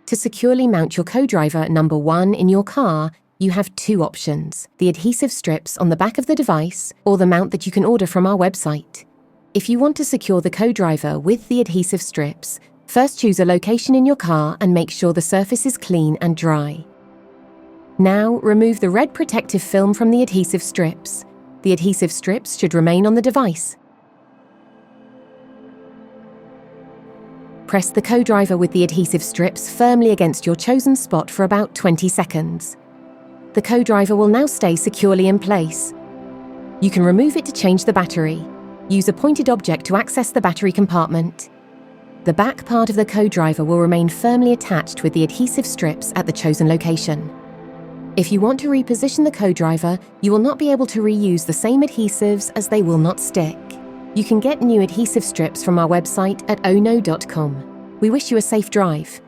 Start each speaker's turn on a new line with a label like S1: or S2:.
S1: To securely mount your CO-DRIVER No.1 in your car, you have two options: the adhesive strips on the back of the device or the mount that you can order from our website. If you want to secure the CO-DRIVER with the adhesive strips, first choose a location in your car and make sure the surface is clean and dry. Now, remove the red protective film from the adhesive strips. The adhesive strips should remain on the device. Press the CO-DRIVER with the adhesive strips firmly against your chosen spot for about 20 seconds. The CO-DRIVER will now stay securely in place. You can remove it to change the battery. Use a pointed object to access the battery compartment. The back part of the CO-DRIVER will remain firmly attached with the adhesive strips at the chosen location. If you want to reposition the CO-DRIVER, you will not be able to reuse the same adhesives as they will not stick. You can get new adhesive strips from our website at ono.com. We wish you a safe drive.